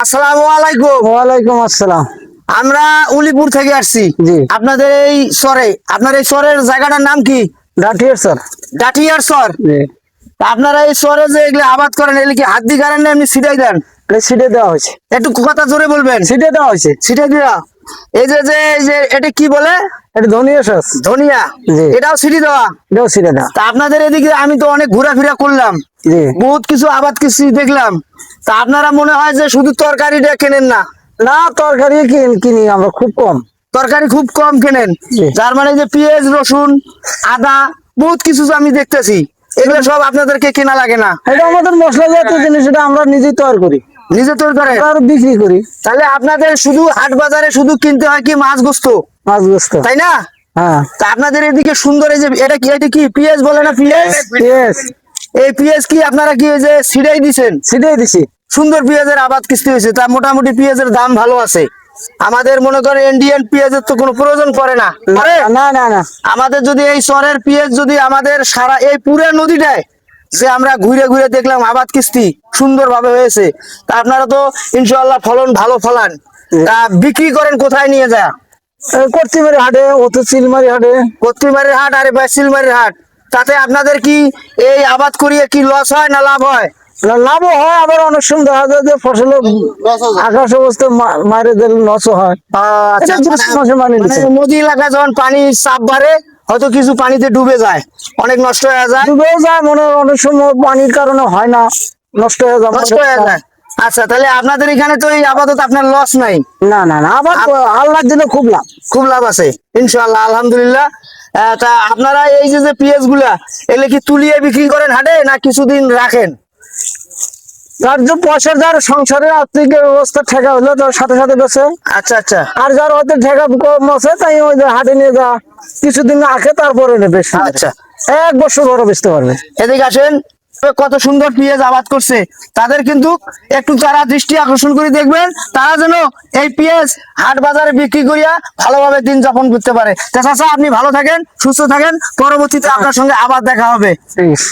আসসালামু আলাইকুম। ওয়ালাইকুম আসসালাম। আমরা উলিপুর থেকে আসছি। জি। আপনাদের এই আপনার এই চরের জায়গাটার নাম কি? ডাটিয়ার স্যার। ডাটিয়ার চর। জি। তা আপনারা এই চরে যে এগুলো আবাদ করেন, এগুলো কি হাত দিয়ে গাড়েন না এমনি ছিটাই দেন? এটা সিটে দেওয়া হয়েছে। একটু কথা জোরে বলবেন। সিটে দেওয়া হয়েছে। ছিটাই দিয়া এই যে এটা কি বলে? এটা ধনিয়া সস। ধনিয়া। জি। এটাও ছিটি দেওয়া। এটাও সিটে দেওয়া। তা আপনাদের এদিকে আমি তো অনেক ঘোরাফেরা করলাম, জি। বহুত কিছু আবাদ কিছু দেখলাম। তা আপনারা মনে হয় যে শুধু তরকারিটা কেনেন না? না, তরকারি কিনি আমরা খুব কম। তরকারি খুব কম কেনেন, জি। যার মানে যে পেঁয়াজ রসুন আদা বহুত কিছু যে আমি দেখতেছি, এগুলো সব আপনাদেরকে কেনা লাগে না? এটা আমাদের মশলা জাতীয় জিনিস, এটা আমরা নিজেই তৈরি করি, নিজে তৈরি করেন? আর বিক্রি করি। তাহলে আপনাদের শুধু হাট বাজারে শুধু কিনতে হয় কি মাছ গোস্ত, মাছ গোস্ত। তাই না? হ্যাঁ। তা আপনাদের এদিকে সুন্দর এই যে এটা কি পেঁয়াজ বলে না? পেঁয়াজ। ইয়েস। এই পেঁয়াজ কি আপনারা কি এই যে ছিড়াই দিছেন? সিটে দিছি। সুন্দর পেঁয়াজের আবাদ কিস্তি হয়েছে, তা মোটামুটি পেঁয়াজের দাম ভালো আছে। আমাদের মনে করেন ইন্ডিয়ান পেঁয়াজের তো কোনো প্রয়োজন পড়ে না। পড়ে? না না না। আমাদের যদি এই চরের পেঁয়াজ যদি আমাদের সারা এই পুরো নদীটায় যে আমরা ঘুরে ঘুরে দেখলাম আবাদ কিস্তি সুন্দর ভাবে হয়েছে, তা আপনারা তো ইনশাআল্লাহ ফলন ভালো ফলান। তা বিক্রি করেন কোথায় নিয়ে যায়? কর্তিমারি হাটে, অত চিলমারি হাটে। কত্রিমারির হাট আর সিলমারির হাট। তাতে আপনাদের কি এই আবাদ করিয়ে কি লস হয় না লাভ হয়? লাভ হয়, আবার অনেক সময় দেখা যায় যে ফসলে আকাশ অবস্থা মারে দিলে লসও হয়। আচ্ছা, এটা জিনিস মাঝে মানিয়ে মানে নিতে। নদী এলাকায় যখন পানি চাপ বাড়ে হয়তো কিছু পানিতে ডুবে যায়, অনেক নষ্ট হয়ে যায়। ডুবেও যায়, মনে হয় অনেক সময় পানির কারণে হয় না, নষ্ট হয়ে যায়। নষ্ট হয়ে যায়। আচ্ছা, তাহলে আপনাদের এখানে তো এই আপাতত আপনার লস নাই? না না না, আবার আল্লাহর দিলে খুব লাভ। খুব লাভ আছে ইনশাআল্লাহ, আলহামদুলিল্লাহ। তা আপনারা এই যে পেঁয়াজ গুলা এগুলো কি তুলিয়ে বিক্রি করেন হাটে না কিছুদিন রাখেন? যার যে পয়সা, যার সংসারের আর্থিক অবস্থা ঠেকা হলো তার সাথে সাথে বেছে। আচ্ছা আচ্ছা আর যার হয়তো ঠেকা কম আছে, তাই ওই যে হাটে নিয়ে যা কিছুদিন রাখে, তারপরে নেবে। আচ্ছা, 1 বছর বড় বেচতে পারবে। এদিকে আসেন। কত সুন্দর পেঁয়াজ আবাদ করছে, তাদের কিন্তু একটু তারা দৃষ্টি আকর্ষণ করে দেখবেন, তারা যেন এই পেঁয়াজ হাট বাজারে বিক্রি করিয়া ভালোভাবে দিন যাপন করতে পারে। তা চাচা, আপনি ভালো থাকেন, সুস্থ থাকেন, পরবর্তীতে আপনার সঙ্গে আবার দেখা হবে। ঠিক আছে।